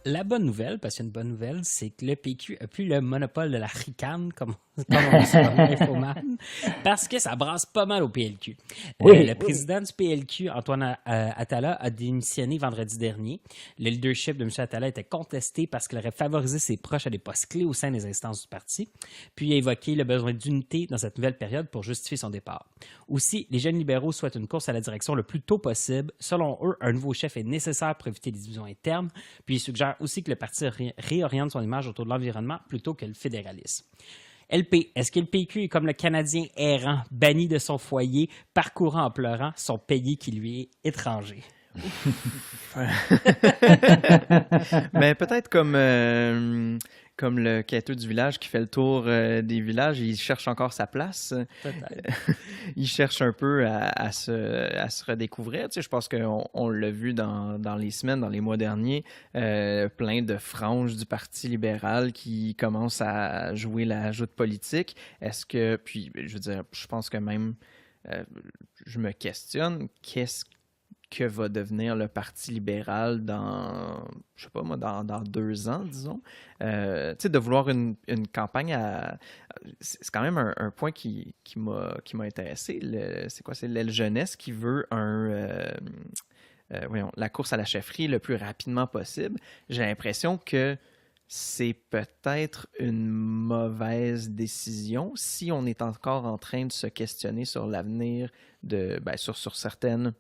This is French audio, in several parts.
La bonne nouvelle, parce qu'il y a une bonne nouvelle, c'est que le PQ a plus le monopole de la ricane, comme on dit sur Infoman, parce que ça brasse pas mal au PLQ. Le Oui, président du PLQ, Antoine Attala, a démissionné vendredi dernier. Le leadership de M. Attala était contesté parce qu'il aurait favorisé ses proches à des postes clés au sein des instances du parti, puis il a évoqué le besoin d'unité dans cette nouvelle période pour justifier son départ. Aussi, les jeunes libéraux souhaitent une course à la direction le plus tôt possible. Selon eux, un nouveau chef est nécessaire pour éviter les divisions internes, puis ils suggèrent aussi que le parti réoriente son image autour de l'environnement plutôt que le fédéralisme. LP, est-ce que le PQ est comme le Canadien errant, banni de son foyer, parcourant en pleurant son pays qui lui est étranger? Mais peut-être comme le quêteux du village qui fait le tour des villages, il cherche encore sa place. Peut-être. Il cherche un peu à se redécouvrir. Tu sais, je pense qu'on l'a vu dans les semaines, dans les mois derniers, plein de franges du Parti libéral qui commencent à jouer la joute politique. Puis je veux dire, je pense que même, euh, je me questionne, qu'est-ce que va devenir le Parti libéral je sais pas moi, dans 2 ans, disons. Tu sais, de vouloir une campagne c'est quand même un point qui m'a intéressé. C'est quoi? C'est l'aile jeunesse qui veut voyons, la course à la chefferie le plus rapidement possible. J'ai l'impression que c'est peut-être une mauvaise décision si on est encore en train de se questionner sur l'avenir sur certaines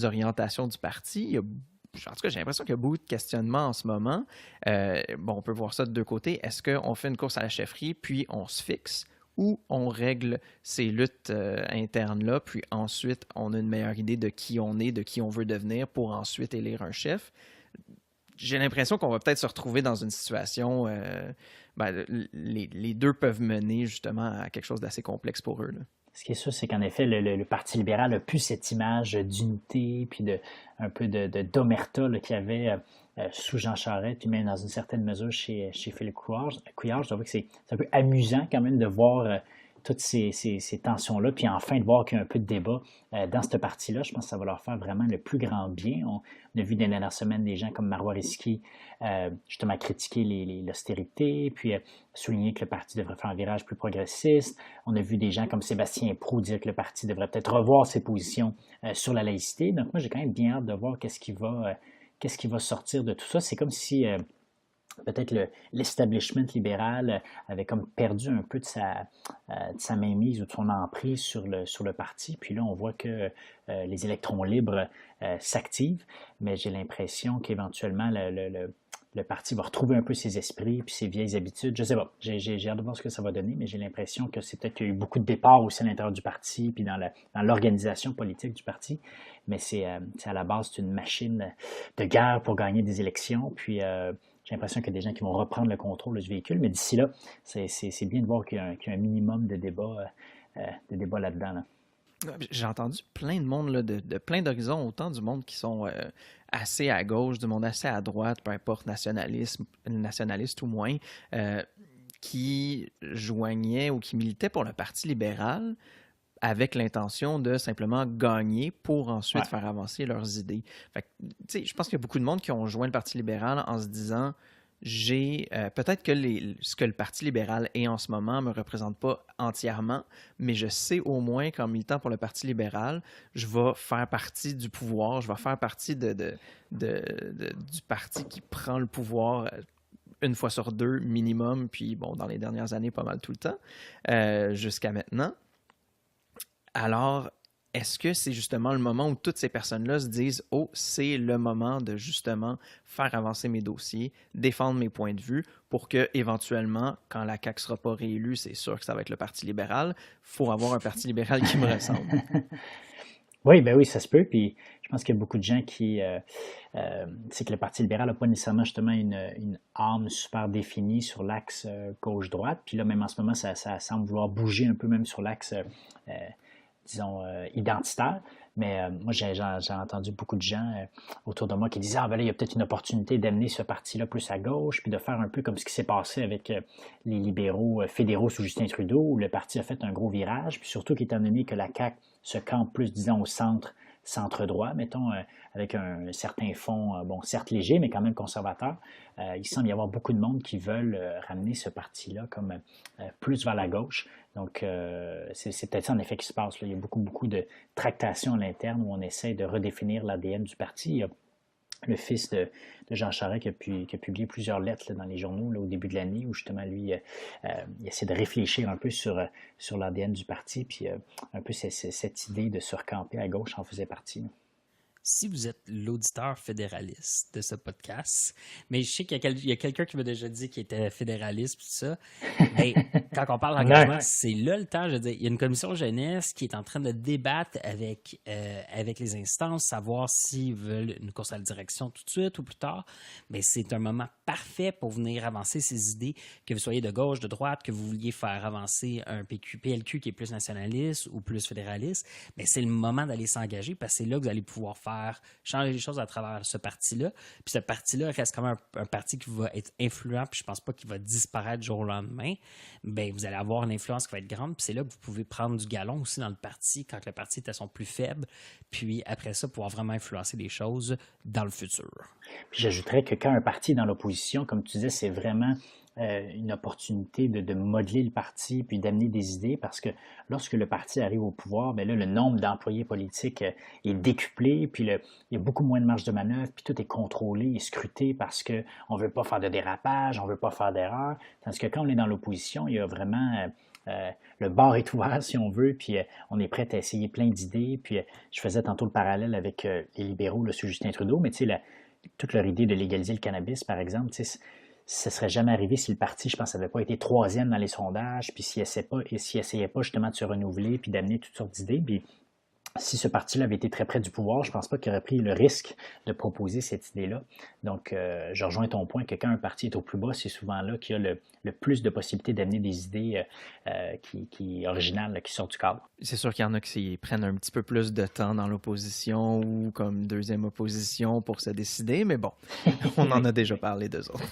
orientations du parti. En tout cas, j'ai l'impression qu'il y a beaucoup de questionnements en ce moment. On peut voir ça de deux côtés. Est-ce qu'on fait une course à la chefferie, puis on se fixe, ou on règle ces luttes internes-là, puis ensuite on a une meilleure idée de qui on est, de qui on veut devenir, pour ensuite élire un chef? J'ai l'impression qu'on va peut-être se retrouver dans une situation... les deux peuvent mener justement à quelque chose d'assez complexe pour eux, là. ce qui est sûr, c'est qu'en effet, le Parti libéral a plus cette image d'unité, puis un peu d'omerta qu'il y avait sous Jean Charest, puis même dans une certaine mesure chez Philippe Couillard. Je trouve que c'est un peu amusant quand même de voir toutes ces tensions-là, puis enfin de voir qu'il y a un peu de débat dans ce parti-là. Je pense que ça va leur faire vraiment le plus grand bien. On a vu dans les dernières semaines des gens comme Marois Risky justement critiquer l'austérité, puis souligner que le parti devrait faire un virage plus progressiste. On a vu des gens comme Sébastien Proulx dire que le parti devrait peut-être revoir ses positions sur la laïcité. Donc moi, j'ai quand même bien hâte de voir qu'est-ce qui va sortir de tout ça. C'est comme si peut-être l'establishment libéral avait comme perdu un peu de sa mainmise ou de son emprise sur le parti. Puis là, on voit que les électrons libres s'activent, mais j'ai l'impression qu'éventuellement, le parti va retrouver un peu ses esprits puis ses vieilles habitudes. Je sais pas, j'ai hâte de voir ce que ça va donner, mais j'ai l'impression que c'est peut-être qu'il y a eu beaucoup de départs aussi à l'intérieur du parti puis dans l'organisation politique du parti, mais c'est à la base, c'est une machine de guerre pour gagner des élections, puis j'ai l'impression qu'il y a des gens qui vont reprendre le contrôle du véhicule, mais d'ici là, c'est bien de voir qu'il y a un minimum de débat là-dedans. Là. J'ai entendu plein de monde, là, de plein d'horizons, autant du monde qui sont assez à gauche, du monde assez à droite, peu importe, nationaliste ou moins, qui joignaient ou qui militaient pour le Parti libéral avec l'intention de simplement gagner pour ensuite Ouais. faire avancer leurs idées. Fait que, tu sais, je pense qu'il y a beaucoup de monde qui ont joint le Parti libéral en se disant peut-être que ce que le Parti libéral est en ce moment ne me représente pas entièrement, mais je sais au moins qu'en militant pour le Parti libéral, je vais faire partie du pouvoir, je vais faire partie du parti qui prend le pouvoir une fois sur deux minimum, puis bon, dans les dernières années, pas mal tout le temps, jusqu'à maintenant. Alors, est-ce que c'est justement le moment où toutes ces personnes-là se disent « Oh, c'est le moment de justement faire avancer mes dossiers, défendre mes points de vue pour que, éventuellement, quand la CAQ ne sera pas réélue, c'est sûr que ça va être le Parti libéral, il faut avoir un Parti libéral qui me ressemble. » Oui, ben oui, ça se peut. Puis je pense qu'il y a beaucoup de gens c'est que le Parti libéral n'a pas nécessairement justement une âme super définie sur l'axe gauche-droite. Puis là, même en ce moment, ça semble vouloir bouger un peu même sur l'axe disons, identitaire. Mais moi, j'ai entendu beaucoup de gens autour de moi qui disaient « Ah, ben là, il y a peut-être une opportunité d'amener ce parti-là plus à gauche, puis de faire un peu comme ce qui s'est passé avec les libéraux fédéraux sous Justin Trudeau, où le parti a fait un gros virage, puis surtout qu'étant donné que la CAQ se campe plus, disons, au centre centre-droit, mettons, avec un certain fond, bon, certes léger, mais quand même conservateur. Il semble y avoir beaucoup de monde qui veulent ramener ce parti-là comme plus vers la gauche. Donc, c'est peut-être ça en effet qui se passe, là. Il y a beaucoup de tractations à l'interne où on essaie de redéfinir l'ADN du parti. Il y a le fils de Jean Charest qui a publié plusieurs lettres là, dans les journaux là, au début de l'année où justement lui, il essaie de réfléchir un peu sur l'ADN du parti, puis un peu cette idée de se recamper à gauche en faisait partie, là. Si vous êtes l'auditeur fédéraliste de ce podcast, mais je sais qu'il y a quelqu'un qui m'a déjà dit qu'il était fédéraliste, tout ça. Mais quand on parle d'engagement, c'est là le temps. Je veux dire, il y a une commission jeunesse qui est en train de débattre avec les instances, savoir s'ils veulent une course à la direction tout de suite ou plus tard. Mais c'est un moment parfait pour venir avancer ces idées, que vous soyez de gauche, de droite, que vous vouliez faire avancer un PLQ qui est plus nationaliste ou plus fédéraliste. Mais c'est le moment d'aller s'engager parce que c'est là que vous allez pouvoir changer les choses à travers ce parti-là. Puis ce parti-là reste quand même un parti qui va être influent, puis je pense pas qu'il va disparaître du jour au lendemain. Bien, vous allez avoir une influence qui va être grande, puis c'est là que vous pouvez prendre du galon aussi dans le parti, quand le parti est à son plus faible, puis après ça, pouvoir vraiment influencer les choses dans le futur. Puis j'ajouterais que quand un parti est dans l'opposition, comme tu disais, c'est vraiment une opportunité de modeler le parti puis d'amener des idées parce que lorsque le parti arrive au pouvoir, bien là, le nombre d'employés politiques est décuplé, puis il y a beaucoup moins de marge de manœuvre, puis tout est contrôlé et scruté parce qu'on ne veut pas faire de dérapage, on ne veut pas faire d'erreur. Tandis que quand on est dans l'opposition, il y a vraiment... le bar est ouvert, si on veut, puis on est prêt à essayer plein d'idées. Puis je faisais tantôt le parallèle avec les libéraux là, sur Justin Trudeau, mais tu sais, toute leur idée de légaliser le cannabis, par exemple, tu sais, ça ne serait jamais arrivé si le parti, je pense, n'avait pas été troisième dans les sondages, puis s'il n'essayait pas justement de se renouveler, puis d'amener toutes sortes d'idées. Puis si ce parti-là avait été très près du pouvoir, je ne pense pas qu'il aurait pris le risque de proposer cette idée-là. Donc, je rejoins ton point que quand un parti est au plus bas, c'est souvent là qu'il y a le plus de possibilités d'amener des idées qui originales, là, qui sortent du cadre. C'est sûr qu'il y en a qui prennent un petit peu plus de temps dans l'opposition ou comme deuxième opposition pour se décider, mais bon, on en a déjà parlé d'eux autres.